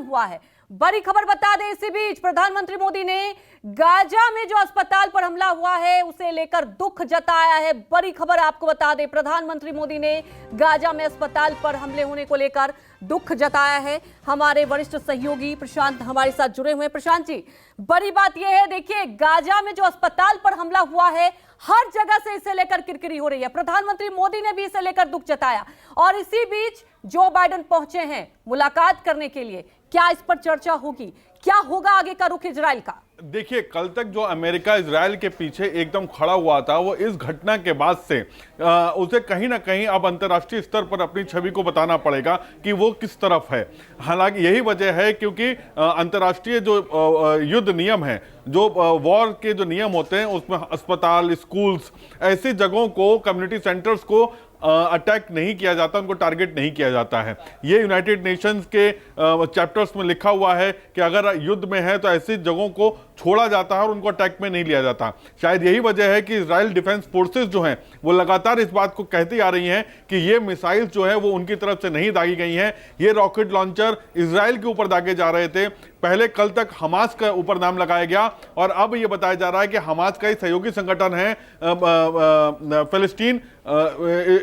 हुआ है। बड़ी खबर बता दें, इसी बीच प्रधानमंत्री मोदी ने गाजा में जो अस्पताल पर हमला हुआ है उसे लेकर दुख जताया है। बड़ी खबर आपको बता दें, प्रधानमंत्री मोदी ने गाजा में अस्पताल पर हमले होने को लेकर दुख जताया है। हमारे वरिष्ठ सहयोगी प्रशांत हमारे साथ जुड़े हुए हैं। प्रशांत जी, बड़ी बात यह है, देखिए गाजा में जो अस्पताल पर हमला हुआ है हर जगह से इसे लेकर किरकिरी हो रही है। प्रधानमंत्री मोदी ने भी इसे लेकर दुख जताया और इसी बीच जो बाइडेन पहुंचे हैं मुलाकात करने के लिए। क्या इस पर चर्चा होगी? क्या होगा आगे का रुख इजराइल का? देखिए, कल तक जो अमेरिका इजराइल के पीछे एकदम खड़ा हुआ था, वो इस घटना के बाद से उसे कहीं ना कहीं अब अंतर्राष्ट्रीय स्तर पर अपनी छवि को बताना पड़ेगा कि वो किस तरफ है। हालांकि यही वजह है क्योंकि अंतर्राष्ट्रीय जो युद्ध नियम है, जो वॉर के जो नियम होते हैं, उसमें अस्पताल, स्कूल्स, ऐसी जगहों को, कम्युनिटी सेंटर्स को अटैक नहीं किया जाता, उनको टारगेट नहीं किया जाता है। ये यूनाइटेड नेशंस के चैप्टर्स में लिखा हुआ है कि अगर युद्ध में है तो ऐसी जगहों को छोड़ा जाता है और उनको अटैक में नहीं लिया जाता। शायद यही वजह है कि इजराइल डिफेंस फोर्सेस जो हैं वो लगातार इस बात को कहती आ रही हैं कि ये मिसाइल जो है वो उनकी तरफ से नहीं दागी गई हैं। ये रॉकेट लॉन्चर इजराइल के ऊपर दागे जा रहे थे। पहले कल तक हमास का ऊपर नाम लगाया गया और अब ये बताया जा रहा है कि हमास का ही सहयोगी संगठन है फिलिस्तीन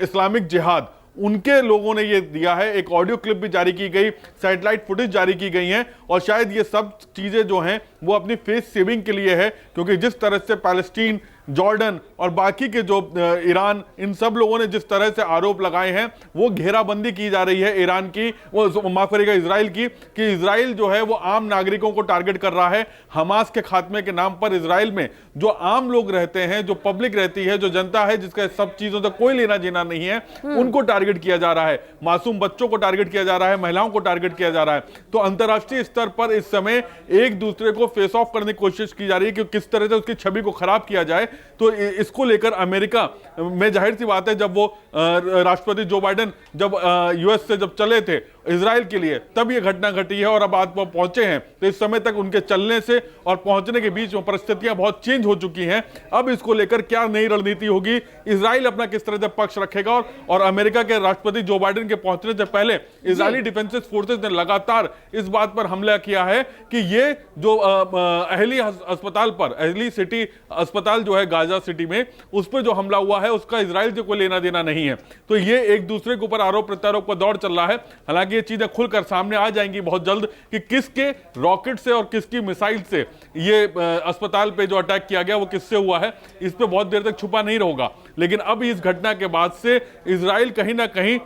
इस्लामिक जिहाद, उनके लोगों ने ये दिया है। एक ऑडियो क्लिप भी जारी की गई, सैटेलाइट फुटेज जारी की गई हैं और शायद ये सब चीजें जो हैं वो अपनी फेस सेविंग के लिए है, क्योंकि जिस तरह से पैलेस्टीन, जॉर्डन और बाकी के जो ईरान, इन सब लोगों ने जिस तरह से आरोप लगाए हैं, वो घेराबंदी की जा रही है ईरान की, वो माफ करिएगा इजराइल की, कि इजराइल जो है वो आम नागरिकों को टारगेट कर रहा है। हमास के खात्मे के नाम पर इजराइल में जो आम लोग रहते हैं, जो पब्लिक रहती है, जो जनता है, जिसका सब चीजों से कोई लेना देना नहीं है, उनको टारगेट किया जा रहा है। मासूम बच्चों को टारगेट किया जा रहा है, महिलाओं को टारगेट किया जा रहा है। तो अंतर्राष्ट्रीय स्तर पर इस समय एक दूसरे को फेस ऑफ करने की कोशिश की जा रही है कि किस तरह से उसकी छवि को खराब किया जाए। तो इसको लेकर अमेरिका में जाहिर सी बात है, जब वो राष्ट्रपति जो बाइडेन जब यूएस से जब चले थे इजराइल के लिए, तब ये घटना घटी है और अब आज वो पहुंचे हैं। तो इस समय तक उनके चलने से और पहुंचने के बीच में परिस्थितियां बहुत चेंज हो चुकी हैं। अब इसको लेकर क्या नई रणनीति होगी, इजराइल अपना किस तरह से पक्ष रखेगा, और अमेरिका के राष्ट्रपति जो बाइडेन के पहुंचने से पहले इजरायली डिफेंस फोर्सेस ने लगातार इस बात पर हमला किया है कि ये जो अहली अस्पताल पर, अहली सिटी अस्पताल जो है गाजा सिटी में, उस पर जो हमला हुआ है उसका इजराइल से कोई लेना देना नहीं है। तो ये एक दूसरे के ऊपर आरोप प्रत्यारोप का दौर चल रहा है। हालांकि ये चीजें खुलकर सामने आ जाएंगी बहुत जल्द कि किसके रॉकेट से और किसकी मिसाइल से ये अस्पताल पे जो अटैक किया गया वो किससे हुआ है, इस पे बहुत देर तक छुपा नहीं रहेगा। लेकिन अब इस घटना के बाद से इजराइल कहीं ना कहीं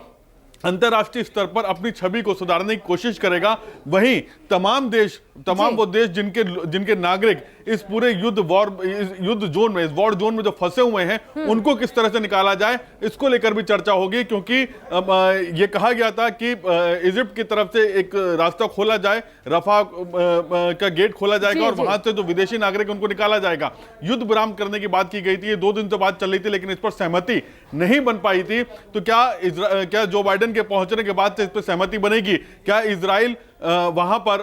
अंतर्राष्ट्रीय स्तर पर अपनी छवि को सुधारने की कोशिश करेगा। वहीं तमाम देश, तमाम वो देश जिनके नागरिक इस पूरे युद्ध जोन में, इस वॉर जोन में जो फंसे हुए हैं, उनको किस तरह से निकाला जाए, इसको लेकर भी चर्चा होगी। क्योंकि ये कहा गया था कि इजिप्ट की तरफ से एक रास्ता खोला जाए, रफा का गेट खोला जाएगा और वहां से जो विदेशी नागरिक उनको निकाला जाएगा। युद्ध विराम करने की बात की गई थी, ये 2 दिन से बात चल रही थी, लेकिन इस पर सहमति नहीं बन पाई थी। तो क्या जो बाइडेन के पहुंचने के बाद से इस पर सहमति बनेगी? क्या इजराइल वहां पर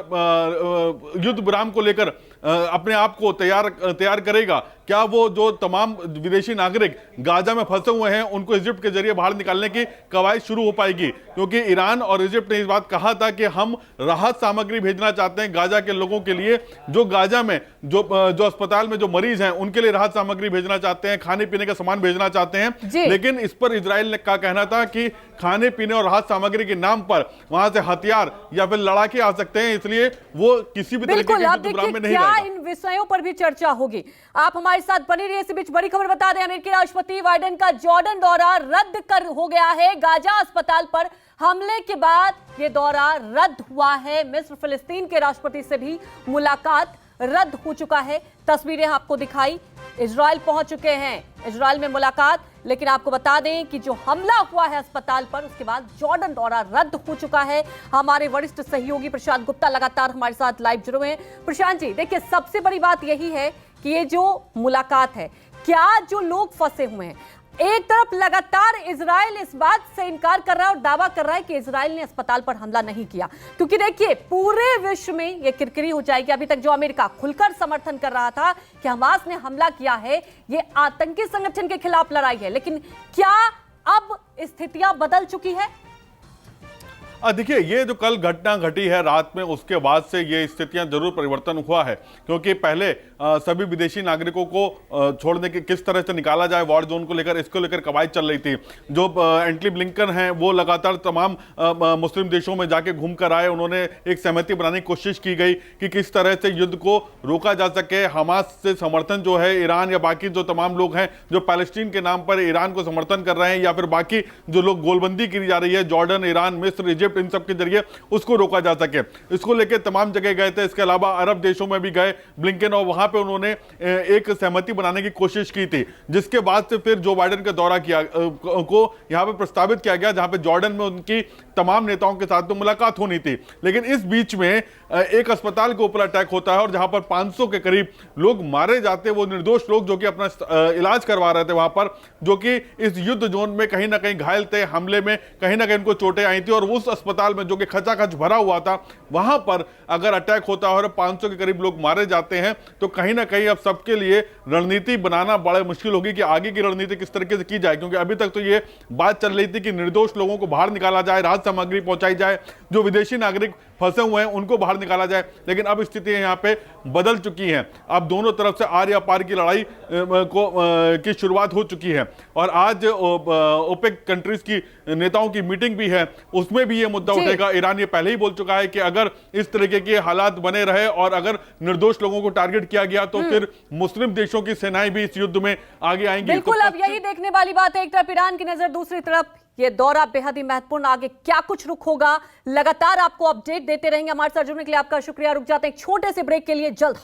युद्ध विराम को लेकर अपने आप को तैयार करेगा? क्या वो जो तमाम विदेशी नागरिक गाजा में फंसे हुए हैं उनको इजिप्ट के जरिए बाहर निकालने की कवायद शुरू हो पाएगी? क्योंकि ईरान और इजिप्ट ने इस बात कहा था कि हम राहत सामग्री भेजना चाहते हैं गाजा के लोगों के लिए, जो गाजा में जो अस्पताल में जो मरीज हैं उनके लिए राहत सामग्री भेजना चाहते हैं, खाने पीने का सामान भेजना चाहते हैं। लेकिन इस पर इजराइल ने का कहना था कि खाने पीने और राहत सामग्री के नाम पर वहां से हथियार या फिर लड़ाके आ सकते हैं, इसलिए वो किसी भी तरीके के युद्ध विराम में नहीं जाएगा। इन विषयों पर भी चर्चा होगी। आप हमारे साथ बने रहिए। इसी बीच बड़ी खबर बता दें, अमेरिकी राष्ट्रपति बाइडेन का जॉर्डन दौरा रद्द कर हो गया है। गाजा अस्पताल पर हमले के बाद यह दौरा रद्द हुआ है। मिस्र फिलिस्तीन के राष्ट्रपति से भी मुलाकात रद्द हो चुका है। तस्वीरें आपको दिखाई, इजराइल पहुंच चुके हैं, इजराइल में मुलाकात। लेकिन आपको बता दें कि जो हमला हुआ है अस्पताल पर, उसके बाद जॉर्डन दौरा रद्द हो चुका है। हमारे वरिष्ठ सहयोगी प्रशांत गुप्ता लगातार हमारे साथ लाइव जुड़े हुए हैं। प्रशांत जी, देखिए सबसे बड़ी बात यही है कि ये जो मुलाकात है, क्या जो लोग फंसे हुए हैं, एक तरफ लगातार इजराइल इस बात से इनकार कर रहा है और दावा कर रहा है कि इजराइल ने अस्पताल पर हमला नहीं किया, क्योंकि देखिए पूरे विश्व में यह किरकिरी हो जाएगी। अभी तक जो अमेरिका खुलकर समर्थन कर रहा था कि हमास ने हमला किया है, यह आतंकी संगठन के खिलाफ लड़ाई है, लेकिन क्या अब स्थितियां बदल चुकी है? देखिए, ये जो कल घटना घटी है रात में, उसके बाद से ये स्थितियां जरूर परिवर्तन हुआ है, क्योंकि पहले सभी विदेशी नागरिकों को छोड़ने के किस तरह से निकाला जाए वार जोन को लेकर, इसको लेकर कवायद चल रही थी। जो एंटनी ब्लिंकन हैं वो लगातार तमाम मुस्लिम देशों में जाके घूम कर आए। उन्होंने एक सहमति बनाने की कोशिश की गई कि किस तरह से युद्ध को रोका जा सके। हमास से समर्थन जो है ईरान या बाकी जो तमाम लोग हैं जो पैलेस्टीन के नाम पर ईरान को समर्थन कर रहे हैं, या फिर बाकी जो लोग गोलबंदी की जा रही है जॉर्डन, ईरान, मिस्र, इजिप्ट, इन सब के जरिए उसको रोका जा सके, इसको लेकर तमाम जगह गए थे। इसके अलावा अरब देशों में भी गए ब्लिंकन, और वहां पे उन्होंने एक सहमति बनाने की कोशिश की थी, जिसके बाद से फिर जो बाइडेन का दौरा किया को यहां पे प्रस्तावित किया गया, जहां पे जॉर्डन में उनकी तमाम नेताओं के साथ तो मुलाकात होनी थी। लेकिन इस बीच में एक अस्पताल के ऊपर अटैक होता है और जहां पर 500 के करीब लोग मारे जाते हैं, वो निर्दोष लोग जो कि अपना इलाज करवा रहे थे वहां पर, जो कि इस युद्ध जोन में कहीं ना कहीं घायल थे, हमले में कहीं ना कहीं उनको चोटें आई थी, और उस अस्पताल में जो कि खचाखच भरा हुआ था, वहां पर अगर अटैक होता है और 500 के करीब लोग मारे जाते हैं, तो कहीं ना कहीं अब सबके लिए रणनीति बनाना बड़ा मुश्किल होगी कि आगे की रणनीति किस तरीके से की जाए। क्योंकि अभी तक तो ये बात चल रही थी कि निर्दोष लोगों को बाहर निकाला जाए, राहत सामग्री पहुंचाई जाए, जो विदेशी नागरिक फंसे हुए हैं उनको बाहर निकाला जाए। लेकिन अब स्थितियां यहां पे बदल चुकी हैं। अब दोनों तरफ से आर या पार की लड़ाई की शुरुआत हो चुकी है, और आज ओपेक कंट्रीज की नेताओं की मीटिंग भी है, उसमें भी ये मुद्दा उठेगा। ईरान ये पहले ही बोल चुका है कि अगर इस तरीके के हालात बने रहे और अगर निर्दोष लोगों को टारगेट किया गया तो फिर मुस्लिम देशों की सेनाएं भी इस युद्ध में आगे आएंगी। बिल्कुल, अब यही देखने वाली बात है, एक तरफ ईरान की नजर, दूसरी तरफ ये दौरा बेहद ही महत्वपूर्ण, आगे क्या कुछ रुख होगा लगातार आपको अपडेट देते रहेंगे। हमारे साथ जुड़ने के लिए आपका शुक्रिया। रुक जाते हैं एक छोटे से ब्रेक के लिए, जल्द